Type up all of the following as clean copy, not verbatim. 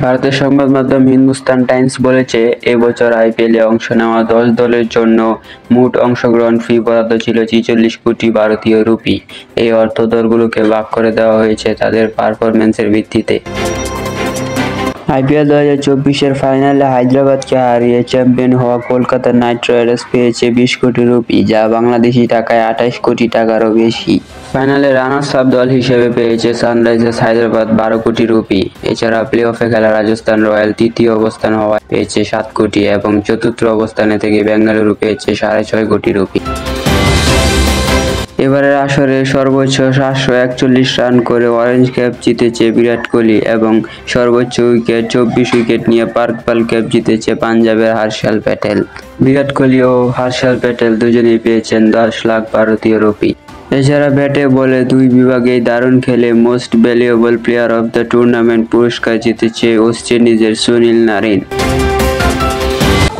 ভারতের সংবাদ মাধ্যম হিন্দুস্তান টাইমস বলেছে, এবছর আইপিএলে অংশ নেওয়া 10 দলের জন্য মোট অংশগ্রহণ ফি বরাদ্দ ছিল 46 কোটি ভারতীয় রুপি। এই অর্থ দলগুলোকে ভাগ করে দেওয়া হয়েছে তাদের পারফরম্যান্সের ভিত্তিতে। আইপিএল 2024-এর ফাইনালে হায়দ্রাবাদকে হারিয়ে চ্যাম্পিয়ন হওয়া কলকাতা নাইট রাইডার্স পেয়েছে 20 কোটি রুপি, যা বাংলাদেশি টাকায় 28 কোটি টাকারও বেশি। ফাইনালে রানার্স আপ দল হিসেবে পেয়েছে সানরাইজার্স হায়দ্রাবাদ 12 কোটি রুপি। এছাড়া প্লে অফে খেলা রাজস্থান রয়্যাল তৃতীয় অবস্থান হওয়ায় পেয়েছে 7 কোটি এবং চতুর্থ অবস্থানে থেকে বেঙ্গালুরু পেয়েছে 6.5 কোটি রুপি। এবারের আসরে সর্বোচ্চ 741 রান করে অরেঞ্জ ক্যাপ জিতেছে বিরাট কোহলি এবং সর্বোচ্চ 24 উইকেট নিয়ে পার্পল ক্যাপ জিতেছে পাঞ্জাবের হর্ষল প্যাটেল। বিরাট কোহলি ও হর্ষল প্যাটেল দুজনেই পেয়েছেন 10 লাখ ভারতীয় রুপি। এছাড়া ব্যাটে বলে দুই বিভাগেই দারুণ খেলে most valuable player of the tournament পুরস্কার জিতেছে ওয়েস্ট ইন্ডিজের সুনীল নারিন।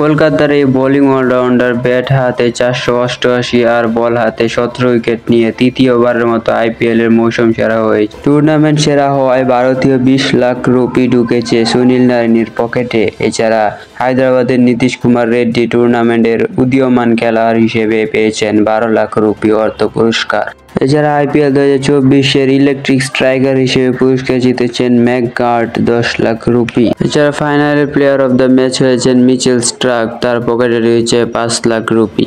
কলকাতার এই বোলিং অলরাউন্ডার ব্যাট হাতে 488 আর বল হাতে 17 উইকেট নিয়ে তৃতীয়বারের মতো আইপিএলের মৌসুম সেরা হয়েছে। টুর্নামেন্ট সেরা হওয়ায় ভারতীয় 20 লাখ রুপি ঢুকেছে সুনীল নারিনের পকেটে। এছাড়া হায়দ্রাবাদের নীতিশ কুমার রেড্ডি টুর্নামেন্টের উদীয়মান খেলোয়াড় হিসেবে পেয়েছেন 12 লাখ রুপি অর্থ পুরস্কার। এছাড়া আইপিএল 2024-এর ইলেকট্রিক স্ট্রাইকার হিসেবে পুরস্কার জিতেছেন ম্যাকগার্ট 10 লাখ রুপি। এছাড়া ফাইনালের প্লেয়ার অব দ্য ম্যাচ হয়েছেন মিচেল স্টার্ক, তার পকেটে রয়েছে 5 লাখ রুপি।